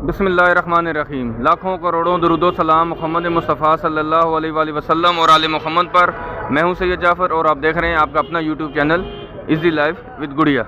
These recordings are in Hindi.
बिस्मिल्लाहिर्रहमानिर्रहीम। लाखों करोड़ों दुरूद व सलाम मोहम्मद मुस्तफ़ा सल्लल्लाहु अलैहि वसल्लम और आले मोहम्मद पर। मैं हूं सैयद जाफ़र और आप देख रहे हैं आपका अपना YouTube channel easy life with गुड़िया।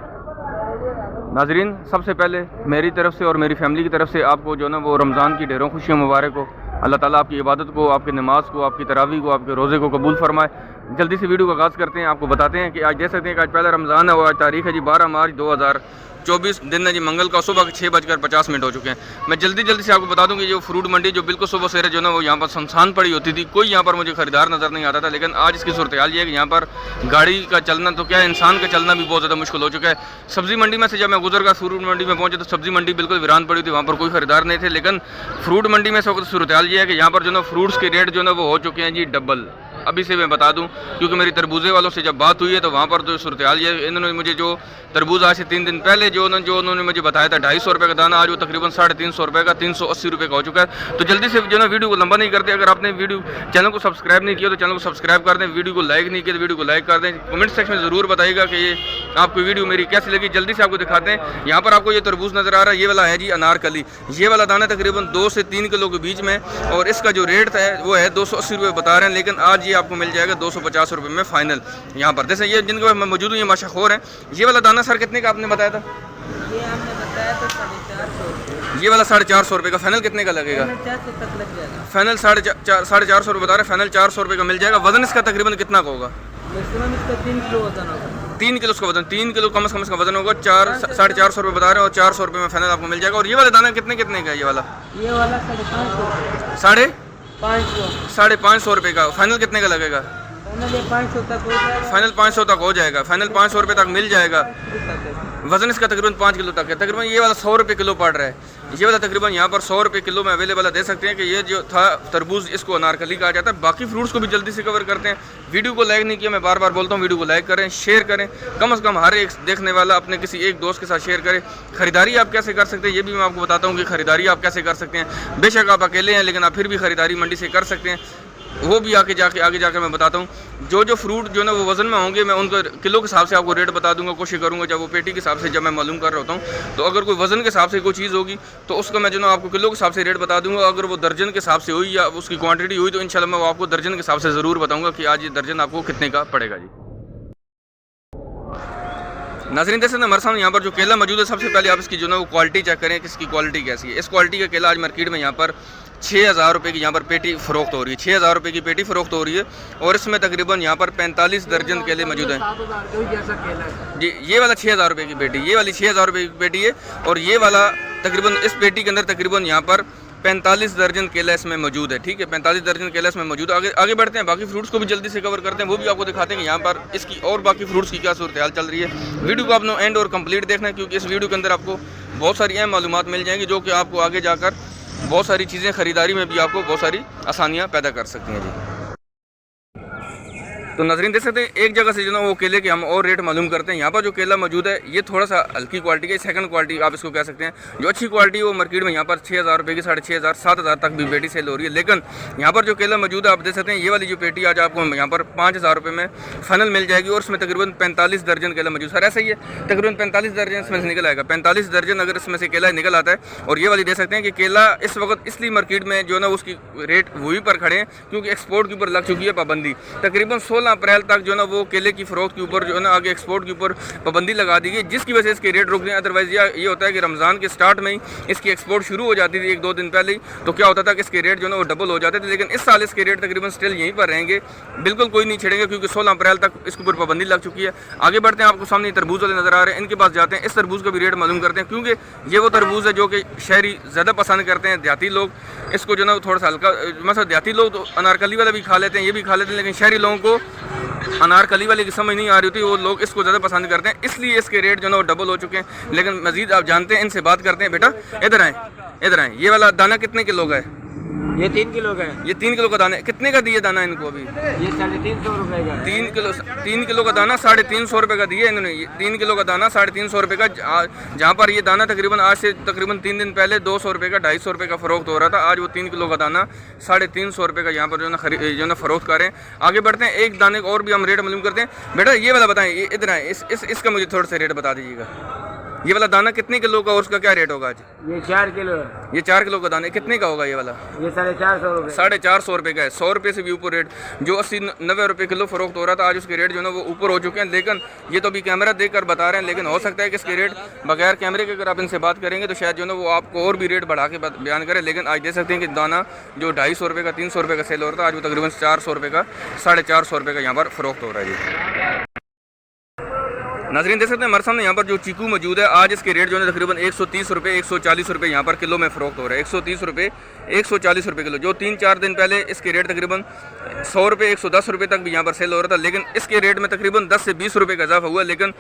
नाजरीन, सबसे पहले मेरी तरफ़ से और मेरी फ़ैमिली की तरफ से आपको जो ना वो रमज़ान की ढेरों खुशियों मुबारक हो। अल्लाह ताला आपकी इबादत को, आपकी नमाज को, आपकी तरावी को, आपके रोज़े को कबूल फरमाए। जल्दी से वीडियो का आगाज़ करते हैं। आपको बताते हैं कि आज देख सकते हैं कि आज पहला रमज़ान है और आज तारीख़ है जी 12 मार्च 2024, दिन है जी मंगल का। सुबह के 6:50 हो चुके हैं। मैं जल्दी से आपको बता दूं कि जो फ्रूट मंडी जो बिल्कुल सुबह सवेरे जो ना वो यहाँ पर सुनसान पड़ी होती थी, कोई यहाँ पर मुझे खरीदार नज़र नहीं आता था। लेकिन आज इसकी सूरत हाल ये है कि यहाँ पर गाड़ी का चलना तो क्या है, इंसान का चलना भी बहुत ज़्यादा मुश्किल हो चुका है। सब्ज़ी मंडी में से जब मैं गुजर गया, फ्रूट मंडी में पहुँचे तो सब्ज़ी मंडी बिल्कुल वीरान पड़ी थी, वहाँ पर कोई खरीदार नहीं थे। लेकिन फ्रूट मंडी में से सूरत हाल ये है कि यहाँ पर जो ना फ्रूट्स के रेट जो ना वो हो चुके हैं जी डबल। अभी से मैं बता दूं, क्योंकि मेरी तरबूजे वालों से जब बात हुई है तो वहाँ पर जो सूरत हाल ये, इन्होंने मुझे जो तरबूज आज से 3 दिन पहले जो उन्होंने मुझे बताया था 250 रुपये का दाना, आज वो तकरीबन 350 रुपये का 380 रुपये का हो चुका है। तो जल्दी से जो ना वीडियो को लंबा नहीं करते। अगर आपने चैनल को सब्सक्राइब नहीं किया तो चैनल को सब्सक्राइब कर दें। वीडियो को लाइक नहीं किया तो वीडियो को लाइक कर दें। कमेंट सेक्शन में ज़रूर बताइएगा कि ये आपको वीडियो मेरी कैसी लगी। जल्दी से आपको दिखाते हैं। यहाँ पर आपको ये तरबूज नज़र आ रहा है, ये वाला है जी अनारकली। ये वाला दाना तकरीबन 2 से 3 किलो के बीच में, और इसका जो रेट है वो है 280 रुपये बता रहे हैं। लेकिन आज ये आपको मिल जाएगा 250 रुपये में फाइनल। यहाँ पर जैसे ये जिनके पास मैं मौजूद हूँ, ये माशाखोर है। ये वाला दाना सर कितने का आपने बताया था? ये हमने बताया तो 450। ये वाला 450 रुपये का। फाइनल कितने का लगेगा? 400 तक लग जाएगा। फाइनल 450 रुपये बता रहे हैं। फाइनल 400 रुपये का मिल जाएगा। वजन इसका तकरीबन कितना का होगा? मैक्सिमम इसका 3 किलो वजन होगा। 3 किलो इसका वजन, 3 किलो कम से कम इसका वजन होगा। 450 रुपये बता रहे हैं और 400 रुपये में फाइनल आपको मिल जाएगा। और ये वाला दाना कितने का है? ये वाला 550 550 रुपये का। फाइनल कितने का लगेगा? फाइनल 500 तक हो जाएगा। फाइनल 500 तक हो जाएगा। फाइनल 500 रुपये तक मिल जाएगा। वजन इसका तकरीबन 5 किलो तक है। तकरीबन ये वाला 100 रुपये किलो पड़ रहा है। ये वाला तकरीबन यहाँ पर 100 रुपये किलो में अवेलेबल है। दे सकते हैं कि ये जो था तरबूज, इसको अनारकली कहा जाता है। बाकी फ्रूट्स को भी जल्दी से कवर करते हैं। वीडियो को लाइक नहीं किया, मैं बार बार बोलता हूँ, वीडियो को लाइक करें, शेयर करें। कम से कम हर एक देखने वाला अपने किसी एक दोस्त के साथ शेयर करें। खरीदारी आप कैसे कर सकते हैं ये भी मैं आपको बताता हूँ कि खरीदारी आप कैसे कर सकते हैं। बेशक आप अकेले हैं लेकिन आप फिर भी खरीदारी मंडी से कर सकते हैं, वो भी आगे जाकर मैं बताता हूँ। जो फ्रूट जो ना वो वज़न में होंगे, मैं उनको किलो के हिसाब से आपको रेट बता दूंगा। कोशिश करूँगा जब वो पेटी के हिसाब से जब मैं मालूम कर रहा होता हूँ, तो अगर कोई वज़न के हिसाब से कोई चीज़ होगी तो उसका मैं जो ना आपको किलो के हिसाब से रेट बता दूंगा। अगर वो दर्जन के हिसाब से हुई या उसकी क्वांटिटी हुई तो इंशाल्लाह मैं वो आपको दर्जन के हिसाब से ज़रूर बताऊँगा कि आज ये दर्जन आपको कितने का पड़ेगा जी। नाज़रीन, जैसे ना हमारे सामने यहाँ पर जो केला मौजूद है, सबसे पहले आप इसकी जो ना वो क्वालिटी चेक करें कि इसकी क्वालिटी कैसी है। इस क्वालिटी का केला आज मार्केट में यहाँ पर 6000 रुपये की यहाँ पर पेटी फ़रोख्त हो रही है। 6000 रुपये की पेटी फ़रोख्त हो रही है और इसमें तकरीबन यहाँ पर 45 दर्जन केले मौजूद हैं जी। ये वाला 6000 रुपये की पेटी, ये वाली 6000 रुपये की पेटी है। और ये वाला तकरीबन इस पेटी के अंदर तकरीबन यहाँ पर 45 दर्जन केला इसमें मौजूद है। ठीक है, 45 दर्जन केला इसमें मौजूद है। आगे बढ़ते हैं, बाकी फ्रूट्स को भी जल्दी से कवर करते हैं, वो भी आपको दिखाते हैं कि यहाँ पर इसकी और बाकी फ्रूट्स की क्या सूरत हाल चल रही है। वीडियो को आपने एंड और कंप्लीट देखना है, क्योंकि इस वीडियो के अंदर आपको बहुत सारी अहम मालूमात मिल जाएंगी जो कि आपको आगे जाकर बहुत सारी चीज़ें खरीदारी में भी आपको बहुत सारी आसानियाँ पैदा कर सकती हैं जी। तो नाज़रीन, देख सकते हैं एक जगह से जो ना वो केले के हम और रेट मालूम करते हैं। यहाँ पर जो केला मौजूद है ये थोड़ा सा हल्की क्वालिटी का, सेकंड क्वालिटी आप इसको कह सकते हैं। जो अच्छी क्वालिटी है वो मार्केट में यहाँ पर 6000 रुपये की, 6500, 7000 तक भी पेटी सेल हो रही है। लेकिन यहाँ पर जो केला मौजूद है आप देख सकते हैं, ये वाली जो पेटी आज आपको यहाँ पर 5000 रुपये में फाइनल मिल जाएगी और इसमें तकरीबन 45 दर्जन केला मौजूद। सर ऐसा ही है, तकरीबन 45 दर्जन इसमें से निकल आएगा। 45 दर्जन अगर इसमें से केला निकल आता है। और ये वाली देख सकते हैं कि केला इस वक्त इसलिए मार्केट में जो ना उसकी रेट वही पर खड़े हैं क्योंकि एक्सपोर्ट के ऊपर लग चुकी है पाबंदी। तकरीबन 16 अप्रैल तक जो वो केले की फ़रोख्त के ऊपर जो है ना आगे एक्सपोर्ट के ऊपर पाबंदी लगा दी गई, जिसकी वजह से इसके रेट रुक गए। अदरवाइज ये होता है कि रमज़ान के स्टार्ट में ही इसकी एक्सपोर्ट शुरू हो जाती थी 1-2 दिन पहले ही, तो क्या होता था कि इसके रेट जो है वो डबल हो जाते थे। लेकिन इस साल इसके रेट तकरीबन स्टिल यहीं पर रहेंगे, बिल्कुल कोई नहीं छिड़ेंगे, क्योंकि 16 अप्रैल तक इसके ऊपर पाबंदी लग चुकी है। आगे बढ़ते हैं, आपको सामने तरबूज वाले नज़र आ रहे हैं, इनके पास जाते हैं, इस तरबूज का भी रेट मालूम करते हैं, क्योंकि ये वो तरबूज है जो कि शहरी ज़्यादा पसंद करते हैं। देहाती लोग इसको जो ना थोड़ा सा हल्का, मतलब देहाती लोग तो अनारकली वाला भी खा लेते हैं, ये भी खा लेते हैं, लेकिन शहरी लोगों को अनारकली वाली की समझ नहीं आ रही होती, वो लोग इसको ज़्यादा पसंद करते हैं, इसलिए इसके रेट जो ना वो डबल हो चुके हैं। लेकिन मज़ीद आप जानते हैं, इनसे बात करते हैं। बेटा इधर आएँ, ये वाला दाना कितने किलो का है? ये 3 किलो का है। ये 3 किलो का दाना कितने का दिए दाना इनको? अभी ये 350 रुपये का। 3 किलो का दाना 350 रुपये का दिया इन्होंने। 3 किलो का दाना 350 रुपये का, जहाँ पर ये दाना तकरीबन आज से तकरीबन 3 दिन पहले 200 रुपये का, 250 रुपये का फ़रोख्त हो रहा था। आज वो 3 किलो का दाना 350 रुपये का यहाँ पर जो ना फ़रोख्त करें। आगे बढ़ते हैं, एक दाने को और भी हम रेट मालूम करते हैं। बेटा ये वाला बताएं, इधर आए, इसका मुझे थोड़ा सा रेट बता दीजिएगा। ये वाला दाना कितने किलो का और उसका क्या रेट होगा आज? ये 4 किलो है। ये 4 किलो का दाना कितने का होगा ये वाला? ये 450 रुपये। 450 रुपये का है। 100 रुपये से भी ऊपर रेट, जो 80-90 रुपये किलो फरोख्त हो रहा था, आज उसके रेट जो है ना वो ऊपर हो चुके हैं। लेकिन ये तो अभी कैमरा देखकर बता रहे हैं, लेकिन हो सकता है कि इसके रेट बगैर कैमरे के अगर आप इनसे बात करेंगे तो शायद जो है ना वो आपको और भी रेट बढ़ा के बयान करें। लेकिन आज देख सकते हैं कि दाना जो 250 रुपये का 300 रुपये का सेल हो रहा था, आज वो तकरीबन 400 रुपये का 450 रुपये का यहाँ पर फरोख्त हो रहा है जी। नाज़रीन देख सकते हैं हमारे सामने यहाँ पर जो चीकू मौजूद है, आज इसके रेट जो है तकरीबन 130 रुपये 140 रुपये यहाँ पर किलो में फ़रोख्त हो रहा है। 130 रुपये 140 रुपये किलो, जो 3-4 दिन पहले इसके रेट तकरीबन 100 रुपये 110 रुपये तक भी यहाँ पर सेल हो रहा था। लेकिन इसके रेट में तकरीबन 10 से 20 रुपये का इजाफा हुआ, लेकिन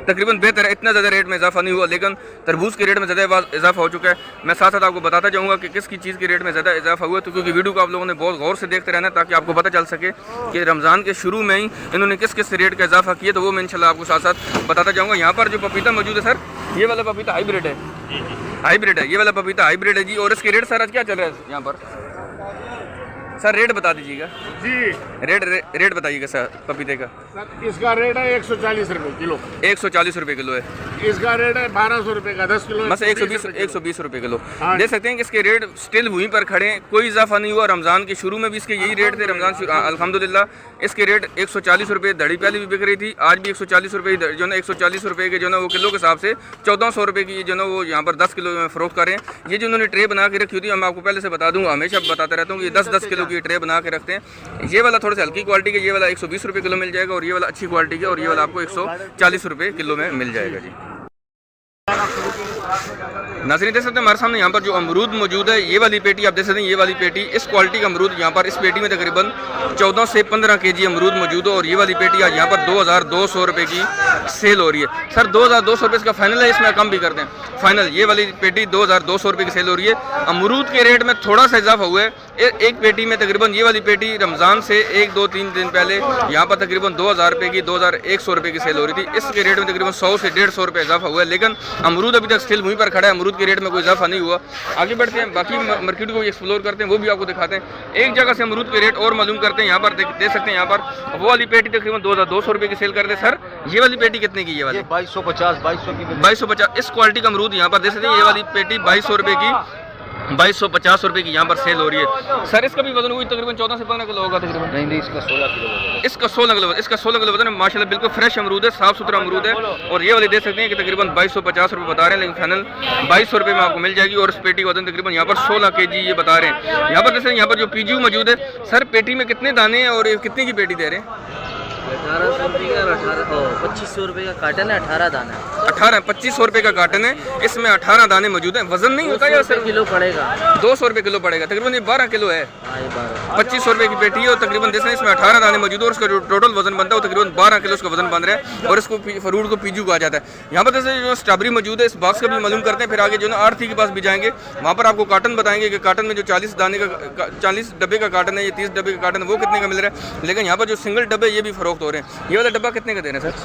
तकरीबन बेहतर है, इतना ज़्यादा रेट में इजाफा नहीं हुआ। लेकिन तरबूज के रेट में ज़्यादा इजाफा हो चुका है। मैं साथ साथ आपको बताता जाऊँगा कि किसकी चीज़ के रेट में ज़्यादा इजाफा हुआ, तो क्योंकि वीडियो को आप लोगों ने बहुत गौर से देखते रहना ताकि आपको पता चल सके कि रमज़ान के शुरू में ही इन्होंने किस किस रेट का इजाफा किया, तो वो मैं इंशाल्लाह आपको साथ साथ बताता जाऊँगा। यहाँ पर जो पपीता मौजूद है सर, ये वाला पपीता हाइब्रिड है, हाइब्रिड है, ये वाला पपीता हाइब्रिड है जी। और इसके रेट सर आज क्या चल रहा है यहाँ पर? सर रेट बता दीजिएगा जी। रेट बताइएगा सर पपीते का। सर इसका रेट है 140 रुपये किलो। 140 रुपये किलो है। इसका रेट है 1200 रुपये का 10 किलो, बस 120 रुपये किलो। हाँ। देख सकते हैं कि इसके रेट स्टिल वहीं पर खड़े हैं, कोई इजाफा नहीं हुआ। रमज़ान के शुरू में भी इसके यही रेट थे, अल्हम्दुलिल्लाह इसके रेट 140 रुपये दड़ी पहले भी बिक रही थी, आज भी 140 रुपये जो है 140 रुपये के जो है वो किलो के हिसाब से 1400 रुपये की जो है वो यहाँ पर 10 किलो में फ़रोख्त कर रहे हैं। ये जो उन्होंने ट्रे बना के रखी होती है, मैं आपको पहले से बता दूँगा, हमेशा बताता रहता हूँ कि 10-10 किलो की ट्रे बना के रखते हैं। ये वाला थोड़ा सा हल्की क्वालिटी का, ये वाला 120 रुपये किलो मिल जाएगा, और ये वाला अच्छी क्वालिटी का, और ये वाला आपको 140 रुपये किलो में मिल जाएगा जी। नाज़रीन देख सकते हैं हमारे सामने यहाँ पर जो अमरूद मौजूद है, ये वाली पेटी आप देख सकते हैं, ये वाली पेटी इस क्वालिटी का अमरूद यहाँ पर इस पेटी में तकरीबन 14 से 15 kg अमरूद मौजूद है। और ये वाली पेटी आज यहाँ पर 2200 रुपये की सेल हो रही है। सर 2200 रुपये इसका फाइनल है, इसमें कम भी करते हैं फाइनल। ये वाली पेटी 2200 रुपये की सेल हो रही है। अमरूद के रेट में थोड़ा सा इजाफा हुआ है, एक पेटी में तकरीबन ये वाली पेटी रमज़ान से 1-2-3 दिन पहले यहाँ पर तकरीबन 2000 रुपये की 2100 रुपये की सेल हो रही थी। इसके रेट में तकरीबन 100 से 150 रुपये इजाफा हुआ है। लेकिन अमरूद अभी तक स्टिल वहीं पर खड़ा है, अमरूद के रेट में कोई इजाफा नहीं हुआ। आगे बढ़ते हैं, बाकी मार्केट को एक्सप्लोर करते हैं, वो भी आपको दिखाते हैं। एक जगह से अमरूद के रेट और मालूम करते हैं। यहाँ पर देख सकते हैं, यहाँ पर वो वाली पेटी तकरीबन 2200 रुपये की सेल कर रहे हैं। सर ये वाली पेटी कितने की? ये वाली 2250 इस क्वालिटी का अमरूद यहाँ पर देख सकते हैं। ये वाली पेटी 2200 रुपये की 2250 रुपये की यहाँ पर सेल हो रही है। सर इसका भी वजन हुई तकरीबन 14 से 15 किलो होगा तकरीबन। नहीं इसका 16 किलो वजन। इसका 16 किलो वजन है। माशाल्लाह बिल्कुल फ्रेश अमरूद है, साफ़ सुथरा अमरूद है। और ये वाली देख सकते हैं कि तकरीबन 2250 रुपये बता रहे हैं, लेकिन फाइनल 2200 रुपये में आपको मिल जाएगी। और इस पेटी का वजन तकरीबन यहाँ पर 16 kg ये बता रहे हैं। यहाँ पर जैसे यहाँ पर जो पीजू मौजूद है, सर पेटी में कितने दाने हैं और कितने की पेटी दे रहे हैं? 1800 रुपये का 2500 रुपये का कार्टन है, 18 दाना। 2500 रुपये का कार्टन है, इसमें 18 दाने मौजूद हैं। वजन नहीं होता है सर? किलो पड़ेगा 200 रुपये किलो पड़ेगा, तकरीबन ये 12 किलो है। 2500 रुपये की पेटी है और तकरीबन जैसे इसमें 18 दाने मौजूद है और उसका जो टोटल वजन बनता है वो तकरीबन 12 किलो उसका वजन बन रहा है। और इसको फ्रूट को पीजू कहा जाता है। यहाँ पर जैसे जो स्ट्रॉबेरी मौजूद है, इस बॉक्स का भी मालूम करते हैं। फिर आगे जो ना आरती के पास भी जाएंगे, वहाँ पर आपको कार्टन बताएंगे कि कार्टन में जो 40 डब्बे का कार्टन है, ये 30 डब्बे का कार्टन है, वो कितने का मिल रहा है। लेकिन यहाँ पर जो सिंगल डब्बे ये भी फरोख्त हो रहे हैं। ये वाला डब्बा कितने का दे रहे हैं सर?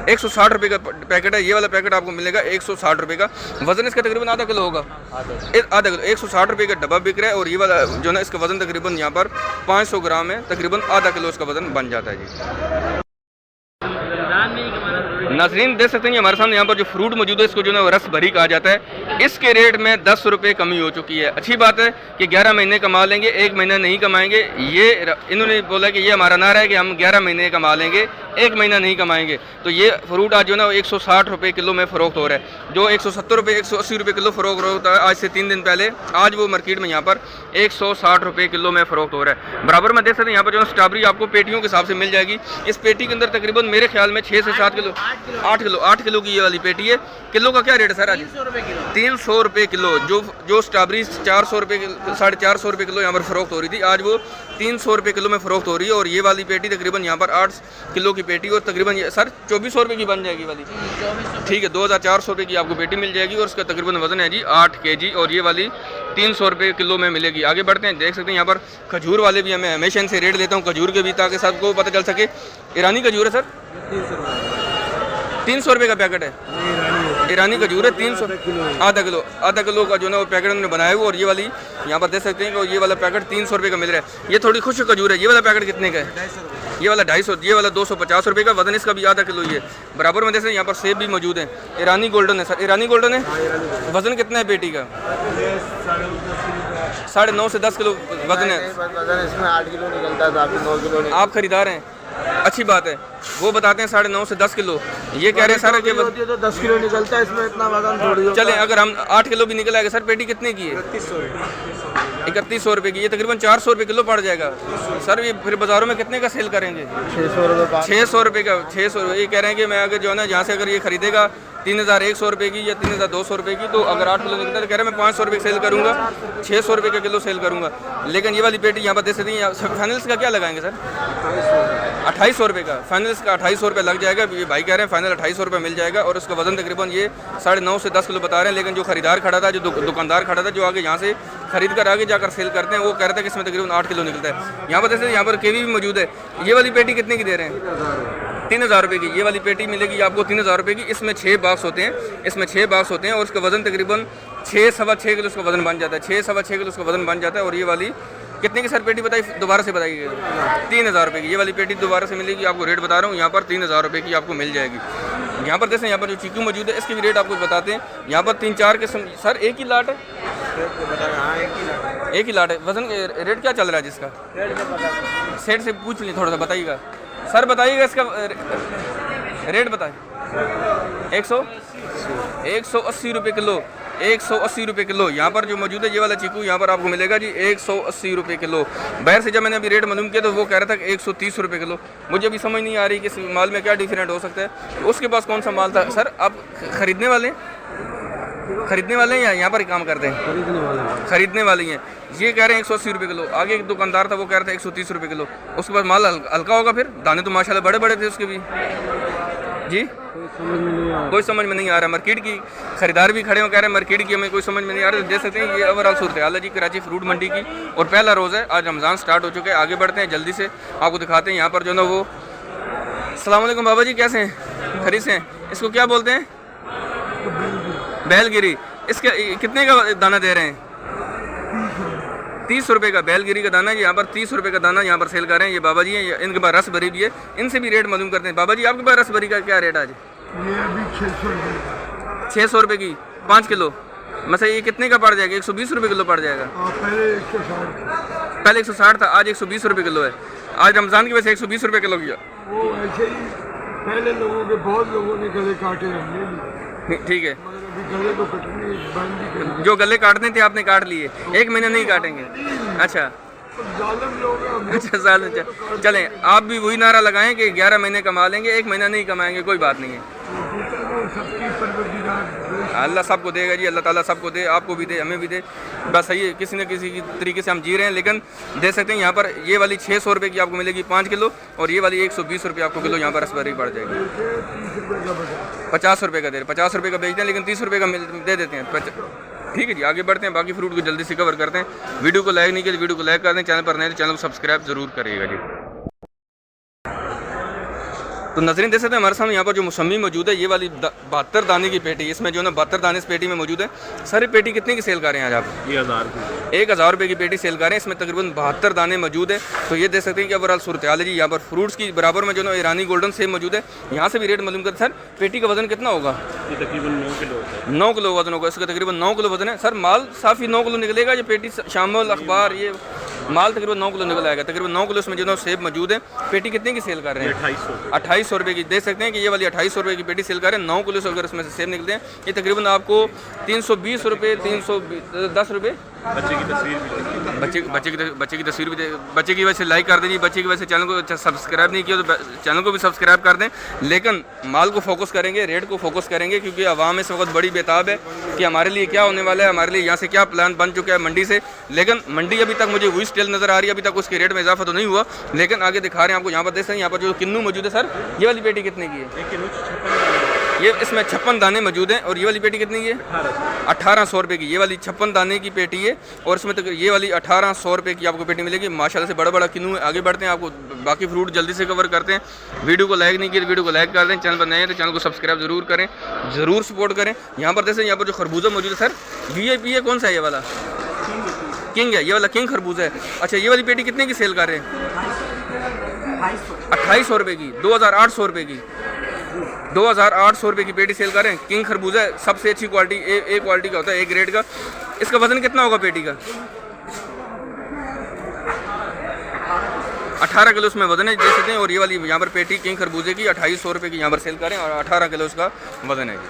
160 रुपये का पैकेट है। ये वाला पैकेट आपको मिलेगा 160 रुपये का। वजन इसका तकरीबन आधा किलो होगा, आधा किलो। 160 रुपये का डब्बा बिक रहा है। और ये वाला जो ना इसका वजन तकरीबन यहाँ पर 500 ग्राम है, तकरीबन आधा किलो इसका वजन बन जाता है जी। नाज़रीन देख सकते हैं हमारे सामने यहाँ पर जो फ्रूट मौजूद है, इसको जो है रस भरी कहा जाता है। इसके रेट में 10 रुपये कमी हो चुकी है। अच्छी बात है कि 11 महीने कमा लेंगे, 1 महीना नहीं कमाएंगे। ये इन्होंने बोला कि ये हमारा नारा है कि हम 11 महीने कमा लेंगे, 1 महीना नहीं कमाएंगे। तो ये फ्रूट आज जो ना 160 रुपये किलो में फ़रोख्त हो रहा है। जो 170 रुपये 180 रुपये किलो फ़रोख्त होता है आज से 3 दिन पहले, आज वो मार्केट में यहाँ पर 160 रुपये किलो में फ़रोख्त हो रहा है। बराबर में देख सकते हैं यहाँ पर जो स्ट्रॉबेरी आपको पेटियों के हिसाब से मिल जाएगी। इस पेटी के अंदर तकरीबन मेरे ख्याल में 6 से 7 किलो 8 किलो की ये वाली पेटी है। किलो का क्या रेट है सर आज? 300 रुपये किलो। जो स्ट्रॉबेरी 400 रुपये 450 रुपये किलो यहाँ पर फ़रोख्त हो रही थी, आज वो 300 रुपये किलो में फ़रोख्त हो रही है। और ये वाली पेटी तकरीबन यहाँ पर 8 किलो की पेटी, और तकरीबन ये सर 2400 रुपये की बन जाएगी वाली। ठीक है, 2400 रुपये की आपको पेटी मिल जाएगी और उसका तकरीबन वजन है जी 8 kg। और ये वाली 300 रुपये किलो में मिलेगी। आगे बढ़ते हैं, देख सकते हैं यहाँ पर खजूर वाले भी, हमें हमेशा इनसे रेट लेता हूँ खजूर के भी, ताकि सबको पता चल सके। ईरानी खजूर है सर, 300 रुपये का पैकेट है। ईरानी खजूर है 300, आधा किलो का जो ना वो पैकेट उन्होंने बनाया हुआ। और ये वाली यहाँ पर देख सकते हैं कि ये वाला पैकेट 300 रुपये का मिल रहा है। ये थोड़ी खुश खजूर है। ये वाला पैकेट कितने का है? ये वाला 250, ये वाला 250 रुपये का, वजन इसका भी आधा किलो ही है। बराबर में जैसे यहाँ पर सेब भी मौजूद है, ईरानी गोल्डन है सर, ईरानी गोल्डन है। वजन कितना है पेटी का? 9.5 से 10 किलो वजन है। वजन इसमें 8 किलो निकलता है, तो आपकी 9 किलो आप खरीदार हैं, अच्छी बात है। वो बताते हैं 9.5 से 10 किलो, ये कह रहे हैं सर कि होती है तो 10 किलो निकलता है, इसमें इतना वजन थोड़ी होता चलें अगर हम 8 किलो भी निकल आएगा। सर पेटी कितने की है? 3100 रुपये की। ये तकरीबन 400 रुपये किलो पड़ जाएगा सर। ये फिर बाज़ारों में कितने का सेल करेंगे? 600 रुपये 600 रुपये का। 600 रुपये। ये कह रहे हैं कि मैं अगर जो है ना जहाँ से अगर ये खरीदेगा 3100 रुपये की या 3200 रुपये की, तो अगर 8 किलो निकलता है तो कह रहे हैं मैं 500 रुपये सेल करूँगा, 600 रुपये का किलो सेल करूँगा। लेकिन ये वाली पेटी यहाँ पर दे सकती है। फाइनल्स का क्या लगाएंगे सर? 2800 रुपये का। फाइनल्स का 2800 रुपये लग जाएगा। ये भाई कह रहे हैं फाइनल 2800 रुपये मिल जाएगा, और उसका वजन तकरीबन ये 9.5 से 10 किलो बता रहे हैं। लेकिन जो खरीदार खड़ा था, जो दुकानदार खड़ा था, जो आगे यहाँ से खरीद कर आगे जाकर सेल करते हैं, वो कह रहे थे कि इसमें तकरीबन 8 किलो निकलता है। यहाँ पर जैसे यहाँ पर केवी भी मौजूद है। ये वाली पेटी कितने की दे रहे हैं? 3000 रुपये की। ये वाली पेटी मिलेगी आपको 3000 रुपये की। इसमें 6 बॉक्स होते हैं, इसमें 6 बॉक्स होते हैं, और उसका वजन तकरीबन 6-6.25 किलो उसका वजन बन जाता है। 6-6.25 किलो उसका वजन बन जाता है। और ये वाली कितने की सर पेटी बताई? दोबारा से बताइए। 3000 रुपये की ये वाली पेटी दोबारा से मिलेगी। आपको रेट बता रहा हूँ, यहाँ पर 3000 रुपये की आपको मिल जाएगी। यहाँ पर जैसे यहाँ पर जो चीकू मौजूद है, इसकी भी रेट आपको बताते हैं। यहाँ पर 3-4 किस्म। सर एक ही लाट है? एक ही लाट है। वजन रेट क्या चल रहा है जिसका? सेठ से पूछ लीजिए, थोड़ा सा बताइएगा सर, बताइएगा इसका रेट बताए। 180 रुपये किलो। 180 रुपये किलो यहाँ पर जो मौजूद है। ये वाला चीकू यहाँ पर आपको मिलेगा जी 180 रुपये किलो। बाहर से जब मैंने अभी रेट मालूम किया तो वो कह रहा था कि 130 रुपये किलो। मुझे अभी समझ नहीं आ रही कि इस माल में क्या डिफरेंट हो सकता है। उसके पास कौन सा माल था सर? आप खरीदने वाले हैं या यहाँ पर काम करते हैं? खरीदने वाले हैं। ये कह रहे हैं 180 रुपये किलो। आगे एक दुकानदार था, वो कह रहा था 130 रुपये किलो। उसके पास माल हल्का होगा, फिर दाने तो माशाल्लाह बड़े बड़े थे उसके भी जी। कोई समझ में नहीं आ रहा। मार्केट की खरीदार भी खड़े हो, कह रहे हैं मार्केट की हमें कोई समझ में नहीं आ रहा। देख सकते हैं ये ओवरऑल सूरत हाल है जी कराची फ्रूट मंडी की। और पहला रोज़ है, आज रमज़ान स्टार्ट हो चुके हैं। आगे बढ़ते हैं, जल्दी से आपको दिखाते हैं। यहाँ पर जो ना वो अस्सलाम वालेकुम बाबा जी, कैसे हैं? खरीद से हैं? इसको क्या बोलते हैं? बैलगिरी। इसके कितने का दाना दे रहे हैं? 30 रुपये का बैलगिरी का दाना। यहाँ पर 30 रुपये का दाना यहाँ पर सेल कर रहे हैं। ये बाबा जी हैं, इनके पास रस भरी भी है। इनसे भी रेट मालूम करते हैं। बाबा जी आपके पास रस भरी का क्या रेट आज? ये अभी 600 रुपये। 600 रुपये की 5 किलो। मतलब ये कितने का पड़ जाएगा? 120 रुपये किलो पड़ जाएगा। पहले 160 था, आज 120 रुपये किलो है। आज रमज़ान की वजह से 120 रुपये किलो किया। वो ऐसे ही पहले लोगों के बहुत लोगों ने गले काटे हैं। ठीक है, मगर अभी गले को कटने बंद ही कर। जो गले काटने थे आपने काट लिए, 1 महीना नहीं काटेंगे? अच्छा जालिम लोग हैं हम। अच्छा साल चलें, आप भी वही नारा लगाएं कि 11 महीने कमा लेंगे, 1 महीना नहीं कमाएंगे, कोई बात नहीं है। सबकी परवरदिगार अल्लाह सबको देगा जी, अल्लाह ताला सबको दे, आपको भी दे, हमें भी दे। बस सही है, किसी न किसी की तरीके से हम जी रहे हैं। लेकिन देख सकते हैं यहाँ पर ये वाली 600 रुपये की आपको मिलेगी 5 किलो, और ये वाली 120 रुपये आपको किलो यहाँ पर रसबरी पड़ जाएगी। 50 रुपये का दे रहे, 50 रुपये का बेचते हैं, लेकिन 30 रुपये का दे देते हैं। ठीक है जी, आगे बढ़ते हैं, बाकी फ्रूट को जल्दी से कवर करते हैं। वीडियो को लाइक नहीं किया तो वीडियो को लाइक कर दें, चैनल पर नए तो चैनल को सब्सक्राइब जरूर करिएगा जी। तो नजरीन देख सकते हैं हमारे सामने यहाँ पर जो मौसमी मौजूद है, ये वाली 72 दाने की पेटी। इसमें जो है ना 72 दाने इस पेटी में मौजूद है। सारी पेटी कितने की सेल कर रहे हैं आज आप? 1000 रुपये की पेटी सेल कर रहे हैं। इसमें तकरीबन 72 दाने मौजूद है। तो ये देख सकते हैं कि ओवरऑल सूरत हाल है जी। यहाँ पर फ्रूट्स की बराबर में जो ना ईरानी गोल्डन सेब मौजूद है। यहाँ से भी रेट मालूम करते सर, पेटी का वजन कितना होगा? तकरीबन 9 किलो होता है। 9 किलो वजन होगा इसका, तकरीबन 9 किलो वजन है सर। माल साफ़ी 9 किलो निकलेगा। ये पेटी शामिल अखबार ये माल तकरीबन 9 किलो निकल आएगा। तकरीबन 9 किलो इसमें जो ना सेब मौजूद है। पेटी कितने की सेल कर रहे हैं? 2800 रुपये की। देख सकते हैं कि ये वाली 2800 रुपये की पेटी सेल कर रहे हैं। 9 किलो से अगर इसमें से सेब निकलते हैं, ये तकरीबन आपको 320 रुपये, 310 रुपये। बच्चे की तस्वीर भी दे, बच्चे की वजह से लाइक कर दीजिए। बच्चे की वजह से चैनल को सब्सक्राइब नहीं किया तो चैनल को भी सब्सक्राइब कर दें। लेकिन माल को फोकस करेंगे, रेट को फोकस करेंगे, क्योंकि आवाम इस वक्त बड़ी बेताब है कि हमारे लिए क्या होने वाला है, हमारे लिए यहाँ से क्या प्लान बन चुका है मंडी से। लेकिन मंडी अभी तक मुझे वही स्टेल नज़र आ रही है, अभी तक उसके रेट में इजाफा तो नहीं हुआ। लेकिन आगे दिखा रहे हैं आपको। यहाँ पर देख सकते हैं, यहाँ पर जो किन्नू मौजूद है सर, ये वाली पेटी कितने की है? ये इसमें 56 दाने मौजूद हैं। और ये वाली पेटी कितनी है? 1800 रुपये की। ये वाली 56 दाने की पेटी है, और इसमें तक ये वाली 1800 रुपये की आपको पेटी मिलेगी। माशाल्लाह से बड़ा बड़ा किन्नू है। आगे बढ़ते हैं, आपको बाकी फ्रूट जल्दी से कवर करते हैं। वीडियो को लाइक नहीं किया तो वीडियो को लाइक कर दें। चैनल पर नए हैं तो चैनल को सब्सक्राइब जरूर करें, ज़रूर सपोर्ट करें। यहाँ पर जैसे यहाँ पर जो खरबूजा मौजूद है सर, VIP है, कौन सा है ये वाला? किंग है। ये वाला किंग खरबूजा है। अच्छा, ये वाली पेटी कितने की सेल कर रहे हैं? 2800 रुपये की, 2800 रुपये की, 2800 रुपये की पेटी सेल करें। किंग खरबूजा सबसे अच्छी क्वालिटी, ए क्वालिटी का होता है, ए ग्रेड का। इसका वजन कितना होगा पेटी का? 18 किलो इसमें वजन है दे सकते हैं। और ये वाली यहाँ पर पेटी किंग खरबूजे की 2800 रुपये की यहाँ पर सेल करें और 18 किलो इसका वजन है जी।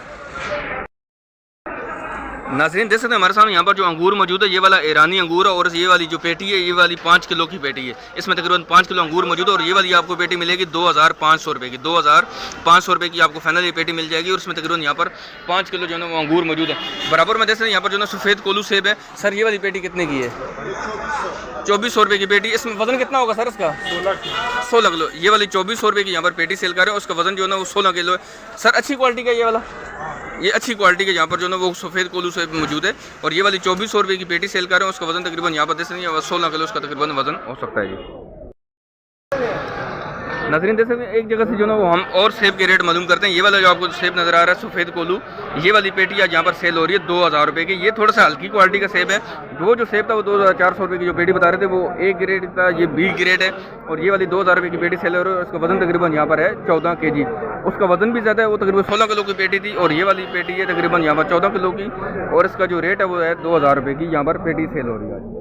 नाज़रीन देख सकते हैं हमारे सामने यहाँ पर जो अंगूर मौजूद है, ये वाला ईरानी अंगूर है। और ये वाली जो पेटी है, ये वाली 5 किलो की पेटी है। इसमें तकरीबन 5 किलो अंगूर मौजूद है। और ये वाली आपको पेटी मिलेगी 2500 रुपये की, 2500 रुपये की आपको फाइनल ये पेटी मिल जाएगी। और उसमें तकरीबन यहाँ पर 5 किलो जो है वो अंगूर मौजूद है। बराबर में देख सकते हैं यहाँ पर जो है सफ़ेद कोलू सेब है। सर ये वाली पेटी कितने की है? 2400 रुपये की पेटी। इसमें वजन कितना होगा सर इसका? 16 किलो। ये वाली 2400 रुपये की यहाँ पर पेटी सेल कर रहे हैं। उसका वजन जो है ना वो 16 किलो है। सर अच्छी क्वालिटी का ये वाला, ये अच्छी क्वालिटी के यहाँ पर जो है ना वो सफ़ेद कोलू से मौजूद है। और ये वाली 2400 रुपये की पेटी सेल कर रहे हैं। उसका वजन तकरीबन यहाँ पर देख सकते हैं 16 किलो उसका तकरीबन वजन हो सकता है जी। नाज़रीन देख सकते हैं एक जगह से जो ना वो हम और सेब के रेट मालूम करते हैं। ये वाला जो आपको सेब नज़र आ रहा है सफ़ेद कोलू, ये वाली पेटी आज यहाँ पर सेल हो रही है 2000 रुपये की। ये थोड़ा सा हल्की क्वालिटी का सेब है। वो जो सेब था वो 2400 रुपये की जो पेटी बता रहे थे वो ए ग्रेड था, ये बी ग्रेड है। और ये वाली 2000 रुपये की पेटी सेल हो रही है। उसका वजन तकरीबन यहाँ पर है 14 kg। उसका वजन भी ज़्यादा है, वो तकरीबन 16 किलो की पेटी थी। और ये वाली पेटी है तकरीबन यहाँ पर 14 किलो की। और इसका जो रेट है वो है 2000 रुपये की यहाँ पर पेटी सेल हो रही है।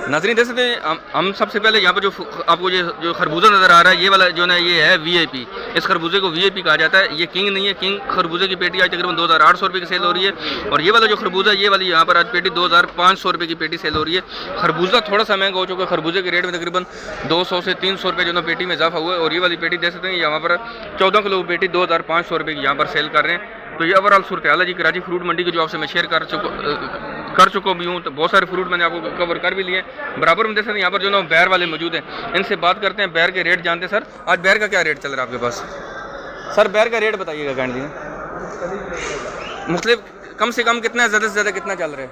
नाज़रीन देख सकते हैं हम सबसे पहले यहाँ पर जो आपको ये जो खरबूजा नज़र आ रहा है, ये वाला जो है ये है VIP। इस खरबूजे को VIP कहा जाता है। ये किंग नहीं है। किंग खरबूजे की पेटी आज तकरीबन 2800 रुपये की सेल हो रही है। और ये वाला जो खरबूजा है, ये वाली यहाँ पर आज पेटी 2500 रुपये की पेटी सेल हो रही है। खरबूजा थोड़ा सा महंगा हो चुका है। खरबूजे के रेट में तकरीबन 200 से 300 रुपये जो है पेटी में इजाफा हुआ है। और ये वाली पेटी देख सकते हैं यहाँ पर 14 किलो की पेटी 2500 रुपये की यहाँ पर सेल कर रहे हैं। तो ये ओवरऑल सूरत हाल है जी कराची फ्रूट मंडी की, जो आपसे मैं शेयर कर चुका भी हूँ। तो बहुत सारे फ्रूट मैंने आपको कवर कर भी लिए। बराबर में देख सकते हैं यहाँ पर जो ना बैर वाले मौजूद हैं, इनसे बात करते हैं, बैर के रेट जानते हैं। सर आज बैर का क्या रेट चल रहा है आपके पास? सर बैर का रेट बताइएगा काइंडली। मुख्तलिफ कम से कम कितना, ज़्यादा से ज़्यादा कितना चल रहा है?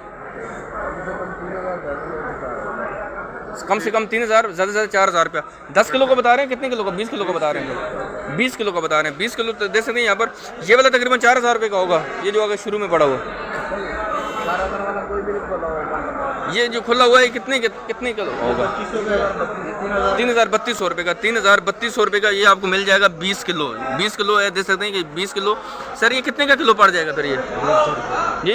कम से कम 3000, ज़्यादा से ज़्यादा 4000 रुपया। 10 किलो का बता रहे हैं, कितने किलो का? 20 किलो का बता रहे हैं। 20 किलो का बता रहे हैं। 20 किलो तो देख सकते हैं यहाँ पर ये वाला तकरीबन 4000 रुपये का होगा। ये जो आगे शुरू में पड़ा हुआ, ये जो खुला हुआ है कितने किलो होगा? 3200 रुपये का। 3200 रुपये का ये आपको मिल जाएगा 20 किलो। 20 किलो है, देख सकते हैं कि 20 किलो। सर ये कितने का किलो पड़ जाएगा फिर? ये जी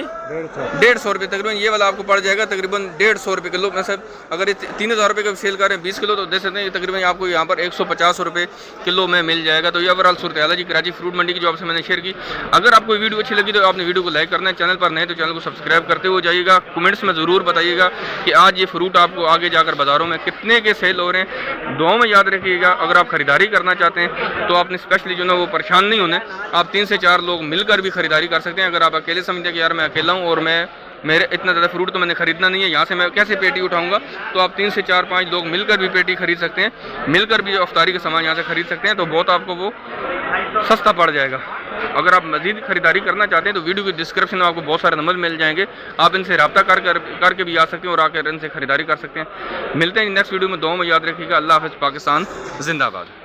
150 रुपये तकरीबन ये वाला आपको पड़ जाएगा तकरीबन 150 रुपये किलो। मैं सर अगर ये 3000 रुपये का सेल कर रहे हैं 20 किलो, तो देख सकते हैं तकरीबन आपको यहाँ पर 150 रुपये किलो में मिल जाएगा। तो ये ओवरऑल सूरत हाल है जी कराची फ्रूट मंडी की, जो आपसे मैंने शेयर की। अगर आपको वीडियो अच्छी लगी तो आपने वीडियो को लाइक करना है। चैनल पर नए तो चैनल को सब्सक्राइब करते हुए जाइएगा। कमेंट्स में ज़रूर बताइएगा कि आज ये फ्रूट आपको आगे जाकर बाज़ारों में कितने के सेल हो रहे हैं। दुआ में याद रखिएगा। अगर आप ख़रीदारी करना चाहते हैं तो आपने स्पेशली जो ना वो परेशान नहीं होने, आप 3 से 4 लोग मिलकर भी ख़रीदारी कर सकते हैं। अगर आप अकेले समझते हैं कि यार मैं अकेला हूँ और मेरे इतना ज़्यादा फ्रूट तो मैंने ख़रीदना नहीं है, यहाँ से मैं कैसे पेटी उठाऊंगा, तो आप 3 से 4-5 लोग मिलकर भी पेटी खरीद सकते हैं। मिलकर भी अफ्तारी का सामान यहाँ से खरीद सकते हैं। तो बहुत आपको वो सस्ता पड़ जाएगा। अगर आप मज़ीद खरीदारी करना चाहते हैं तो वीडियो के डिस्क्रिप्शन में आपको बहुत सारे नंबर मिल जाएंगे। आप इनसे रब्ता करके भी आ सकते हैं और आकर इनसे खरीदारी कर सकते हैं। मिलते हैं नेक्स्ट वीडियो में। दुआ में याद रखिएगा। अल्लाह हाफ़िज़। पाकिस्तान जिंदाबाद।